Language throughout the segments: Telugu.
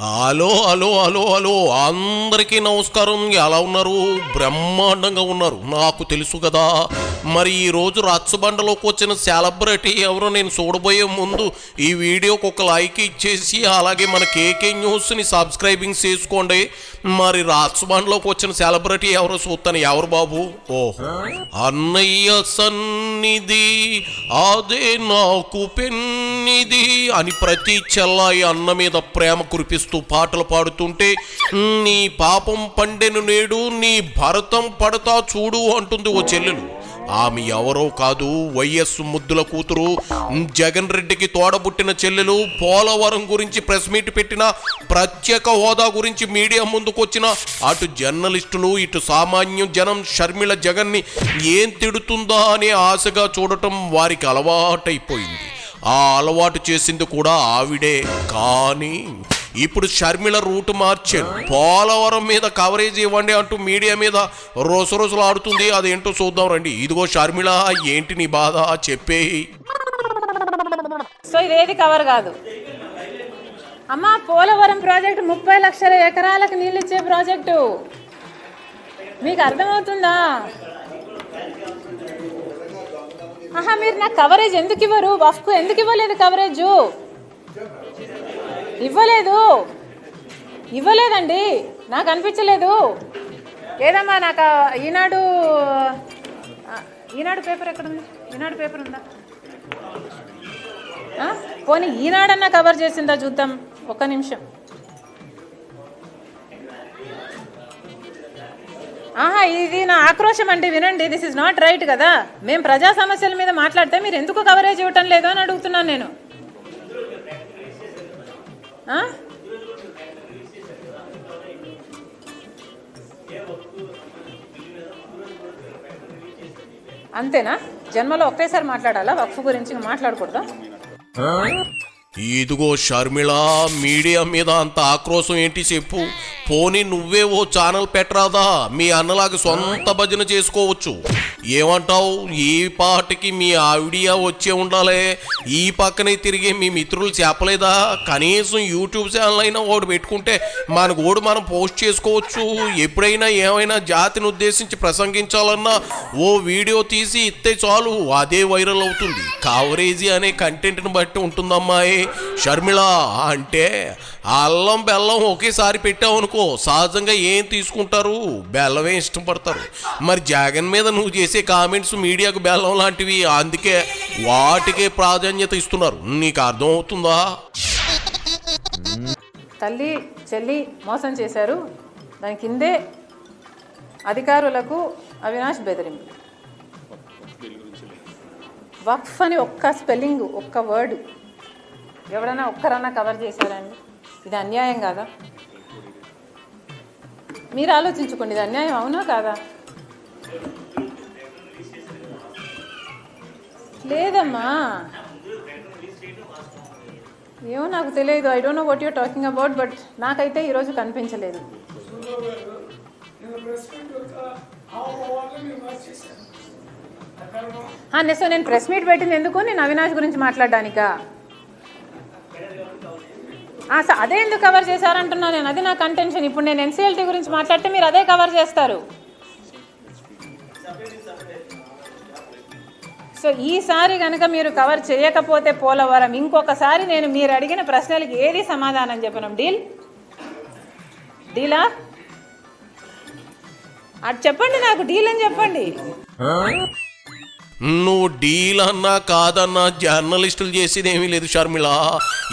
హలో హలో హలో హలో అందరికీ నమస్కారం. ఎలా ఉన్నారు? బ్రహ్మాండంగా ఉన్నారు, నాకు తెలుసు కదా. మరి ఈరోజు రచ్చబండలోకి వచ్చిన సెలబ్రిటీ ఎవరో నేను చూడబోయే ముందు ఈ వీడియోకి ఒక లైక్ ఇచ్చేసి అలాగే మన కేకే న్యూస్ని సబ్స్క్రైబింగ్ చేసుకోండి. మరి రచ్చబండలోకి వచ్చిన సెలబ్రిటీ ఎవరో చూస్తాను. ఎవరు బాబు? ఓహో, అన్నయ్య సన్నిధి అదే నాకు పెన్నిది అని ప్రతి చెల్లాయి అన్న మీద ప్రేమ కురిపిస్తూ పాటలు పాడుతుంటే నీ పాపం పండెను నేడు నీ భరతం పడతా చూడు అంటుంది ఓ చెల్లెలు. ఆమె ఎవరో కాదు, వైఎస్ ముద్దుల కూతురు జగన్ రెడ్డికి తోడబుట్టిన చెల్లెలు. పోలవరం గురించి ప్రెస్ మీట్ పెట్టిన, ప్రత్యేక హోదా గురించి మీడియా ముందుకొచ్చిన అటు జర్నలిస్టులు ఇటు సామాన్య జనం షర్మిల జగన్ని ఏం తిడుతుందా అనే ఆశగా చూడటం వారికి అలవాటైపోయింది. ఆ అలవాటు చేసింది కూడా ఆవిడే. కానీ ఇప్పుడు షర్మిల రూట్ మార్చారు. పోలవరం మీద కవరేజ్ ఇవ్వండి అంటూ మీడియా మీద రోజులు ఆడుతుంది. అదేంటో చూద్దాం రండి. ఇదిగో షర్మిల, ఏంటి నీ బాధ చెప్పేయి. సో ఇదేది కవర్ కాదు అమ్మా. పోలవరం ప్రాజెక్టు 30 లక్షల ఎకరాలకు నీళ్ళు ఇచ్చే ప్రాజెక్టు. మీకు అర్థమవుతుందా? ఆహా, మీరు నాకు కవరేజ్ ఎందుకు ఇవ్వరు? వఫ్కు ఎందుకు ఇవ్వలేదు కవరేజ్? ఇవ్వలేదండి, నాకు అనిపించలేదు. ఏదమ్మా, నాకు ఈనాడు పేపర్ ఎక్కడుంది? ఈనాడు పేపర్ ఉందా? పోనీ ఈనాడన్నా కవర్ చేసిందా చూద్దాం, ఒక్క నిమిషం. ఆహా, ఇది నా ఆక్రోశం అండి, వినండి. దిస్ ఇస్ నాట్ రైట్ కదా. మేము ప్రజా సమస్యల మీద మాట్లాడితే మీరు ఎందుకు కవరేజ్ ఇవ్వటం లేదు అని అడుగుతున్నాను నేను. అంతేనా? జన్మలో ఒకేసారి మాట్లాడాలా? వక్ఫ్ గురించి మాట్లాడకూడదా? ఇదిగో షర్మిల, మీడియా మీద అంత ఆక్రోశం ఏంటి చెప్పు. పోనీ నువ్వే ఓ ఛానల్ పెట్టరాదా? మీ అన్నలాగా సొంత భజన చేసుకోవచ్చు. ఏమంటావు? ఈ పాటకి మీ ఆవిడియా వచ్చే ఉండాలి. ఈ పక్కనే తిరిగి మీ మిత్రులు చెప్పలేదా? కనీసం యూట్యూబ్ ఛానల్ అయినా ఒకటి పెట్టుకుంటే మన గోడు మనం పోస్ట్ చేసుకోవచ్చు. ఎప్పుడైనా ఏమైనా జాతిని ఉద్దేశించి ప్రసంగించాలన్నా ఓ వీడియో తీసి ఇస్తే చాలు, అదే వైరల్ అవుతుంది. కవరేజీ అనే కంటెంట్ని బట్టి ఉంటుందమ్మాయి. షర్మిల అంటే అల్లం బెల్లం ఒకేసారి పెట్టావనుకో, సహజంగా ఏం తీసుకుంటారు? బెల్లమే ఇష్టపడతారు. మరి జగన్ మీద నువ్వు చేసే కామెంట్స్ మీడియాకు బెల్లం లాంటివి, అందుకే వాటికే ప్రాధాన్యత ఇస్తున్నారు. నీకు అర్థం అవుతుందా? తల్లి చెల్లి మోసం చేశారు, దాని కిందే అధికారులకు అవినాష్ బెదిరింపు. వక్ఫ్ అని ఒక్క స్పెల్లింగ్, ఒక్క వర్డ్ ఎవరైనా ఒక్కరన్నా కవర్ చేశారండి? ఇది అన్యాయం కాదా? మీరు ఆలోచించుకోండి, ఇది అన్యాయం అవునా కాదా? లేదమ్మా, ఏమో నాకు తెలియదు. I don't know what you're talking about, but నాకైతే ఈరోజు కనిపించలేదు. సో నేను ప్రెస్ మీట్ పెట్టింది ఎందుకు? నేను అవినాష్ గురించి మాట్లాడడానికా? అదే ఎందుకు కవర్ చేశారంటున్నా నేను. అది నా కంటెన్షన్. ఇప్పుడు నేను ఎన్సీఎల్టీ గురించి మాట్లాడితే మీరు అదే కవర్ చేస్తారు. సో ఈసారి కనుక మీరు కవర్ చేయకపోతే పోలవరం, ఇంకొకసారి నేను మీరు అడిగిన ప్రశ్నలకి ఏది సమాధానం చెప్పను. డీలా? అది చెప్పండి, నాకు డీల్ అని చెప్పండి. నువ్వు డీల్ అన్నా కాదన్నా జర్నలిస్టులు చేసేది ఏమీ లేదు షర్మిల.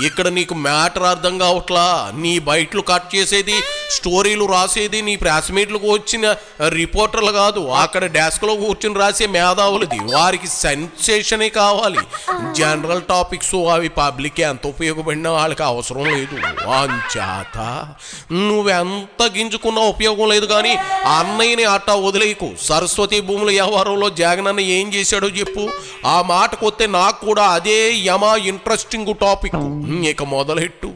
ఇక్కడ నీకు మ్యాటర్ అర్థం కావట్లా. నీ బయటలు కట్ చేసేది, స్టోరీలు రాసేది నీ ప్రెస్ మీట్లకు వచ్చిన రిపోర్టర్లు కాదు, అక్కడ డెస్క్లో కూర్చుని రాసే మేధావులది. వారికి సెన్సేషనే కావాలి. జనరల్ టాపిక్స్ అవి పబ్లిక్ ఎంత ఉపయోగపడినా వాళ్ళకి అవసరం లేదు. అంచేత నువ్వెంత గింజుకున్నా ఉపయోగం లేదు. కానీ అన్నయ్యని అట్టా వదిలేయకు. సరస్వతి భూముల వ్యవహారంలో జగన్ అన్న ఏం చేశాడో చెప్పు. ఆ మాటకు వస్తే నాకు కూడా అదే యమా ఇంట్రెస్టింగ్ టాపిక్. ఇక మొదలెట్టు.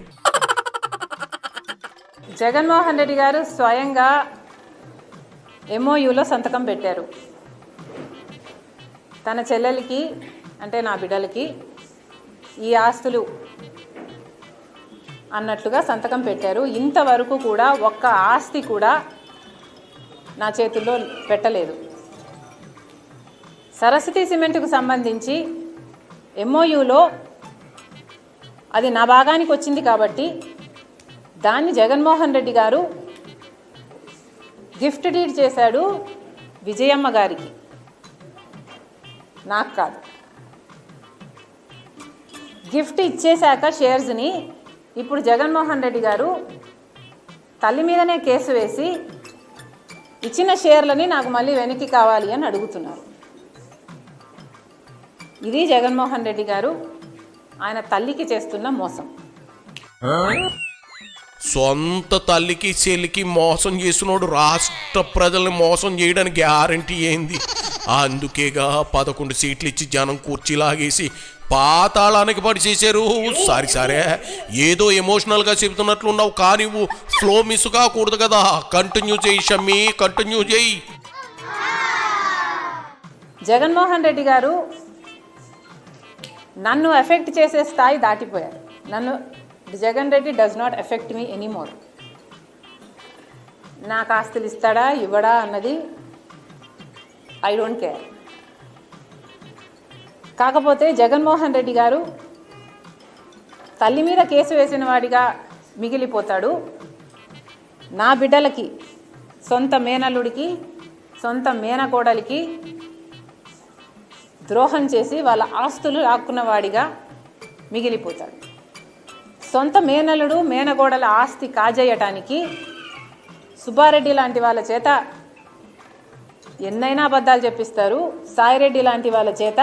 జగన్మోహన్ రెడ్డి గారు స్వయంగా ఎంఓయూలో సంతకం పెట్టారు. తన చెల్లెలకి, అంటే నా బిడ్డలకి, ఈ ఆస్తులు అన్నట్లుగా సంతకం పెట్టారు. ఇంతవరకు కూడా ఒక్క ఆస్తి కూడా నా చేతుల్లో పెట్టలేదు. సరస్వతి సిమెంట్కు సంబంధించి ఎంఓయూలో అది నా భాగానికి వచ్చింది కాబట్టి దాన్ని జగన్మోహన్ రెడ్డి గారు గిఫ్ట్ డీడ్ చేశాడు విజయమ్మ గారికి, నాకు కాదు. గిఫ్ట్ ఇచ్చేశాక షేర్స్ని ఇప్పుడు జగన్మోహన్ రెడ్డి గారు తల్లి మీదనే కేసు వేసి ఇచ్చిన షేర్లని నాకు మళ్ళీ వెనక్కి కావాలి అని అడుగుతున్నారు. ఇది జగన్మోహన్ రెడ్డి గారు ఆయన తల్లికి చేస్తున్న మోసం. సొంత తల్లికి చెల్లికి మోసం చేసినోడు రాష్ట్ర ప్రజల్ని మోసం చేయడానికి గ్యారంటీ ఏంది? అందుకేగా 11 సీట్లు ఇచ్చి జనం కుర్చీ లాగేసి పాతాళానికి పడి చేశారు. సరే ఏదో ఎమోషనల్గా చెబుతున్నట్లున్నావు, కానీ నువ్వు ఫ్లో మిస్ కాకూడదు కదా. కంటిన్యూ చేయి షమ్మి, కంటిన్యూ చేయి. జగన్మోహన్ రెడ్డి గారు నన్ను ఎఫెక్ట్ చేసే స్థాయి దాటిపోయారు. Jagan Reddy does not affect me anymore. నాకు ఆస్తులు ఇస్తాడా ఇవ్వడా అన్నది ఐ డోంట్ కేర్. కాకపోతే జగన్మోహన్ రెడ్డి గారు తల్లి మీద కేసు వేసిన వాడిగా మిగిలిపోతాడు. నా బిడ్డలకి, సొంత మేనల్లుడికి, సొంత మేనకోడలికి ద్రోహం చేసి వాళ్ళ ఆస్తులు లాక్కున్నవాడిగా మిగిలిపోతాడు. సొంత మేనల్లుడు మేనగోడల ఆస్తి కాజేయటానికి సుబ్బారెడ్డి లాంటి వాళ్ళ చేత ఎన్నైనా అబద్ధాలు చెప్పిస్తారు. సాయిరెడ్డి లాంటి వాళ్ళ చేత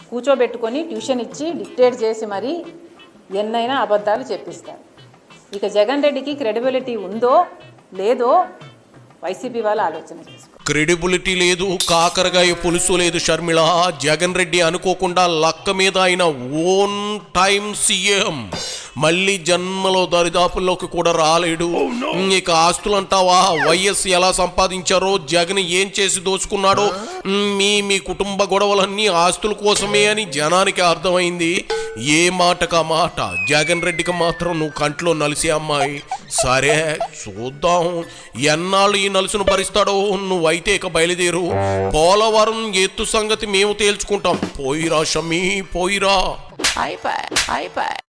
కూర్చోబెట్టుకొని ట్యూషన్ ఇచ్చి డిక్టేట్ చేసి మరీ ఎన్నైనా అబద్ధాలు చెప్పిస్తారు. ఇక జగన్ రెడ్డికి క్రెడిబిలిటీ ఉందో లేదో వైసీపీ వాళ్ళు ఆలోచన చేసుకో. క్రెడిబిలిటీ లేదు, కాకరకాయ పులుసు లేదు షర్మిళ. జగన్ రెడ్డి అనుకోకుండా లక్క మీద ఆయన ఓన్ టైం సీఎం మళ్ళీ జన్మలో దరిదాపుల్లోకి కూడా రాలేడు. ఇక ఆస్తులు అంటావా? వైఎస్ ఎలా సంపాదించారో, జగన్ ఏం చేసి దోచుకున్నాడో, మీ కుటుంబ గొడవలన్నీ ఆస్తుల కోసమే అని జనానికి అర్థమైంది. ఏ మాటకా మాట. జగన్ రెడ్డికి మాత్రం నువ్వు కంట్లో నలిసే అమ్మాయి. సరే చూద్దాం ఎన్నాళ్ళు ఈ నలుసును భరిస్తాడో. నువ్వైతే ఇక బయలుదేరు. పోలవరం ఎత్తు సంగతి మేము తేల్చుకుంటాం. పోయిరా షమ్మి, పోయిరా. అయిపోయి